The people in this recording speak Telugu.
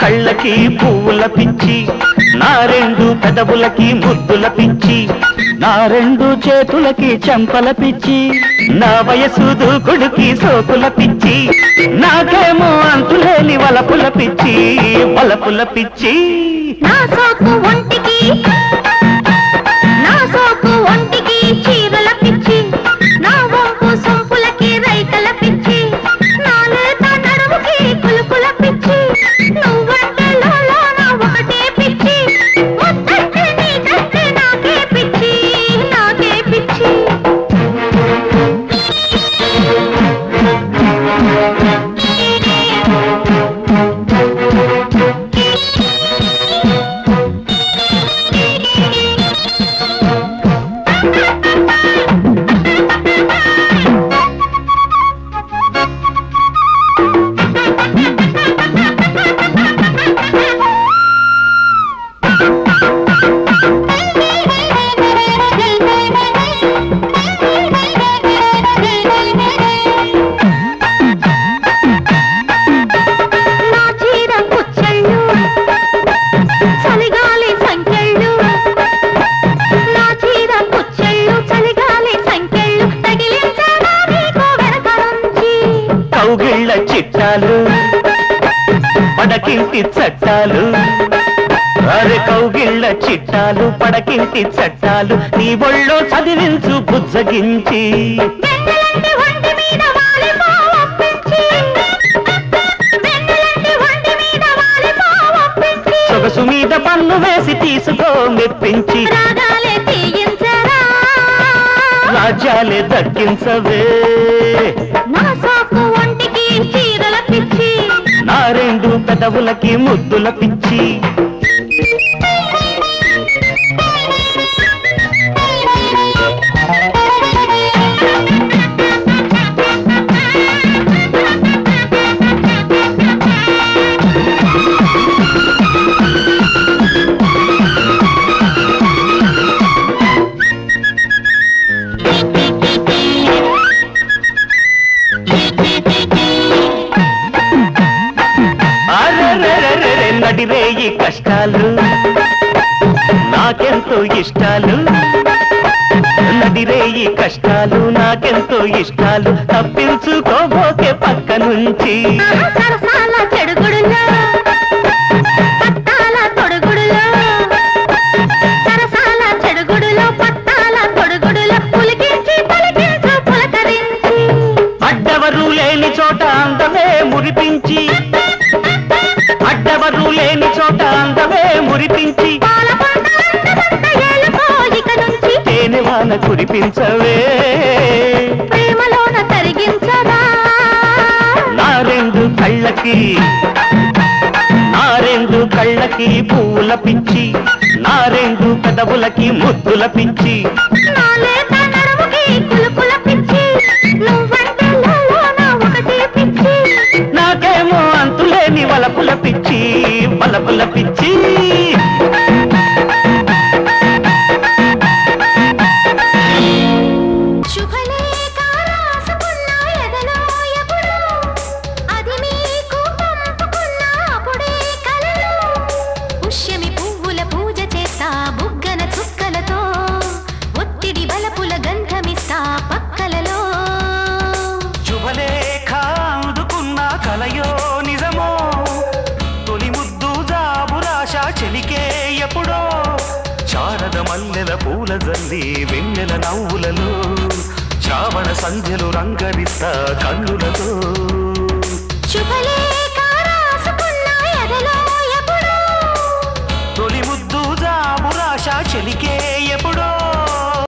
కళ్ళకి పువ్వుల పిచ్చి, నా రెండు పెదవులకి ముద్దుల పిచ్చి, నా రెండు చేతులకి చెంపల పిచ్చి, నా వయసు దూకుడుకి సోకుల పిచ్చి, నాకేమో అంతులేని వలపుల పిచ్చి, వలపుల పిచ్చి. నా సోకు ఒంటికి చీరల పిచ్చి, నా వంపు సొంపులకి రైకల పిచ్చి, నా లేత నడుముకి కులుకుల పిచ్చి, నువ్వంటే లోన ఒకటే పిచ్చి, ముద్దంటే నీకంటే నాకే పిచ్చి, నాకే పిచ్చి. కౌగిళ్ళ చిట్టాలు పడకింటి చట్టాలు, అరే కౌగిళ్ళ చిట్టాలు పడకింటి చట్టాలు, నీ ఒళ్ళో చదివించు బుజ్జగించి, సొగసు మీద పన్ను వేసి తీసుకో మెప్పించి, రాజ్యాలే దక్కించవే. నా సోకు ఒంటికి చీరల పిచ్చి, నా రెండు పెదవులకి ముద్దుల పిచ్చి. నడిరేయి కష్టాలు నాకెంతో ఇష్టాలు, నడిరేయి కష్టాలు నాకెంతో ఇష్టాలు, తప్పించుకోబోకే పక్క నుంచి, సరసాల చెడుగుడులో పట్టాల తొడుగుడులో, సరసాల చెడుగుడులో పట్టాల తొడుగుడులో, పులికించి పలికించు పులకరించి, అడ్డవరు లేని చోట అందమే మురిపించి, అడ్డవరు లేని చోట అందమే మురిపించి, తేనె వాన కురిపించవే, ప్రేమలోన తరిగించరా. నా రెండు కళ్ళకి పువ్వుల పిచ్చి, నా రెండు పెదవులకి ముద్దుల పిచ్చి, నా లేత నడుముకి కులుకుల పిచ్చి, నువ్వంటే లోన ఒకటే పిచ్చి, నాకేమో అంతులేని వలపుల పిచ్చి, వలపుల పిచ్చి. పుష్యమి పువ్వుల పూజ చేస్తా బుగ్గన చుక్కలతో, ఒత్తిడి బలపుల గంధమిస్తా పక్కలలో, శుభలేఖ అందుకున్న కలయో నిజమో, తొలి ముద్దు జాబురాశ చెలికే ఎప్పుడో, శారద మల్లెల పూల జల్లి వెన్నెల నవ్వులలో, శ్రావణ సంధ్యలు రంగరిస్తా కన్నులతో, శుభలేఖ రాసుకున్న ఎదలో ఎప్పుడో, తొలి ముద్దు జాబురాశ చెలికే ఎప్పుడో.